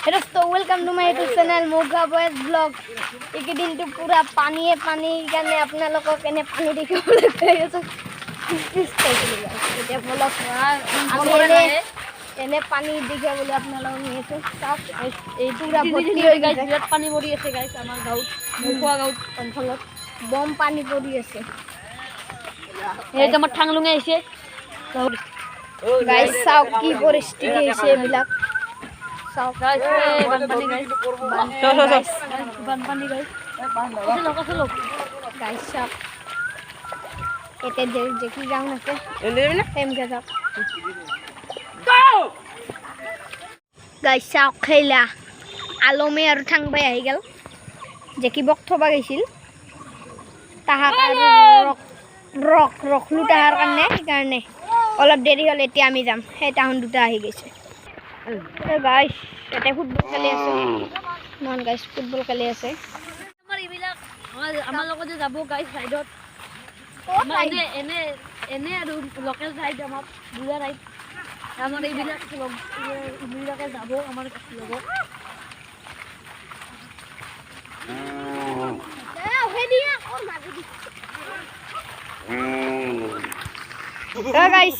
दोस्तों welcome to my YouTube channel Moga boys blog এইকেইদিন তো পুরা পানীয়ে পানী কাৰণে আপোনালোকক এনে পানী দেখিবলৈ পাই আছো এতিয়া ব্লগ এনে পানী দেখিবলৈ আপোনালোকক নিছো চাওক এই পুৰা ভৰ্তি হৈ গাইছ বিৰাট পানী পৰি আছে গাইছ আমাৰ গাঁৱত মুখোৱা গাঁৱত অঞ্চলত বম পানী পৰি আছে এই যে আমাৰ ঠাংলুঙে আহিছে গাইছ চাওক কি পৰিস্থিতি হৈছে এইবিলাক South guys, banpani guys, banpani guys. Kasi log. Guys, shop. Ete jeki jang na se. Tem ke shop. Go! Guys, shop khela. Alome aru thang bai ahi gel. Jeki bok thoba gaisil. Tahak rock lu tahar karne karne. Olap deri hol eti ami jam. He tahun duta ahi geise. Hey guys, এটা football খেলি আছে non guys football খেলি আছে আমাৰ ইবিলাক আমাৰ লগতে যাব গাইস সাইডত আমাৰ এনে এনে আৰু লোকেল সাইড আমাৰ বুলা ৰাইট আমাৰ ইবিলাক ইবিলাকে যাব আমাৰ লগত হেডিয়া কোন মাগি গাইস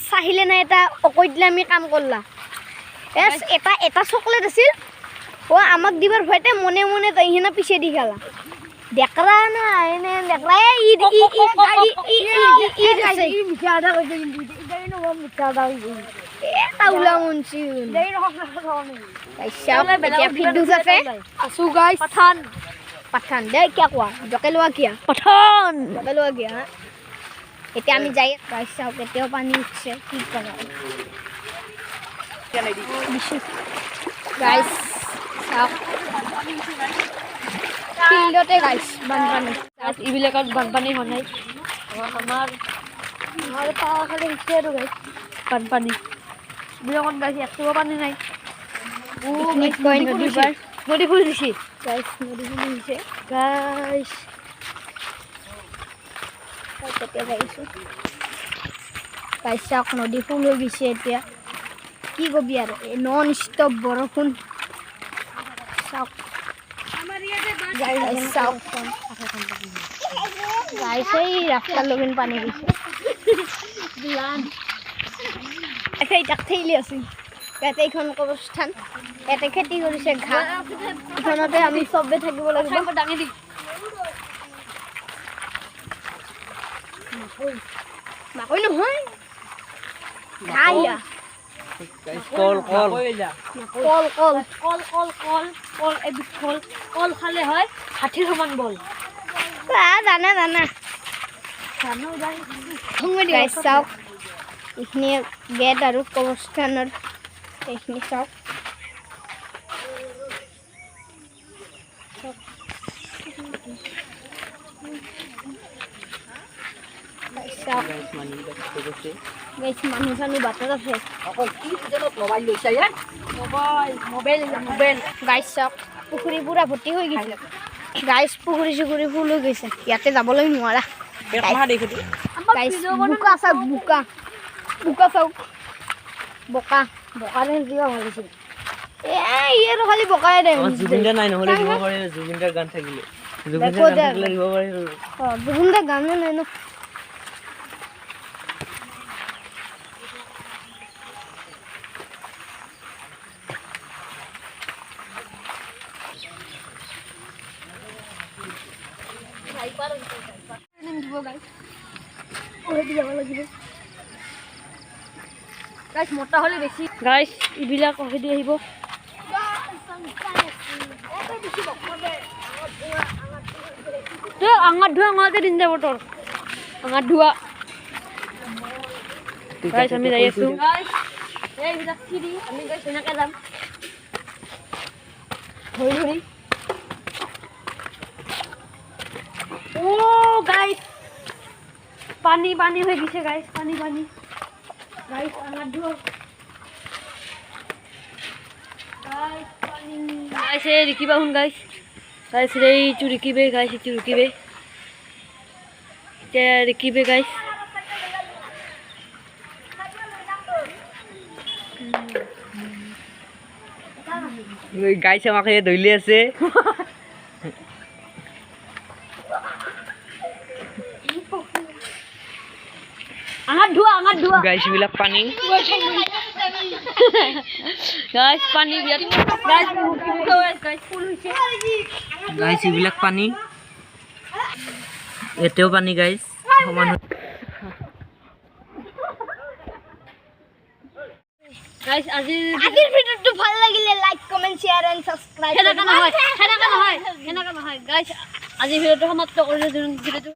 সাহিলে না এটা অকইদলা আমি কাম করলা এস এটা চকলেট আছিল ও আমাক দিবার ভয়তে মনে মনে তাই হেনা পিছে দি খেলা দেখরা না এনে দেখরা ই মিঠাদা কইছে কিন্তু ইদাই নো মিঠাদা কইছে এ তাউলা মুনছি দেই নো পয়সা বেটা ফিডুস আছে আসু গাইস পাঠান দে কি কোয়া জকেলवा কিয়া পাঠান জকেলवा কিয়া এটা আমি যাই গাইস চাও কেতেও পানি উঠছে কি করা guys stop field guys banpani guys ibilakot banpani honai amar ta khale hiche aru guys banpani bilakot guys ekto pani nai picnic point nodi phul dishi guys nodi phul dishi guys kate gaisu guys sak nodi phul ho gise etia কি কবি আর non stop বরফুন সাপ আমার ইয়াতে guys সাপ guys এই রাস্তার login পানি দিছে দিলান এই টাকতেইলি আছে এতে এখন কবরস্থান এতে খেতি কৰিছে ঘাঁ এখনতে আমি সবে থাকিব লাগিব ডাঙি দি মাকই নহয় খাইয়া কল খালে হয় 60 সমান বল জানা গাইস চাওক এইখিনি গেট আৰু কবৰস্থানৰ এইখিনি চাওক guys manu sanu batar ase akol ki jeno mobile loisa ya mobile guys sab পুখুৰী পুৰা ভৰ্তি হৈ গৈছে guys পুখুৰী সুখুৰী ফুল হৈ গৈছে ইয়াতে যাবলৈ নোৱাৰা বেকমা দেখি guys বুকা আছে বুকা চাওক বকা নে জিয়া ভাবিছিল ইয়াৰ খালি বকাই দে জুবিনদা নাই নহলে দিব পাৰে জুবিনদাৰ গান থাকিলে জুবিনদাৰ গান থাকিলে দিব পাৰে জুবিনদাৰ গান নাই ন গাইস মোটা হলে বেশি গাইস ইবিলা কহে দি আহিব তো আঙাত ধুয়া আঙাতে দিন যাব তোর আঙাত ধুয়া গাইস আমি যাই আছো গাইস এই বিলা সিডি আমি গাইস এনাকে যাম ধৰি ও গাইস পানি হৈ গিছে গাইস পানি গাইস আমার ধো গাইস এই রিকিবা হুন গাইস রে চুরিকিবে গাইস চুরিকিবে তে রিকিবে গাইস গাইছ আমাকে ধৰিলে আছে আমার ধোয়া গাইছ বিলাক পানী গাইস পানি বিয়াত গাইস ফুল হইছে গাইছ বিলাক পানী এতেও পানী গাইছ সমান গাইস আজিৰ ভিডিওটো ভাল লাগিলে like comment share and subscribe হেনাকা নহয় গাইস আজিৰ ভিডিওটো সমাপ্ত কৰিলো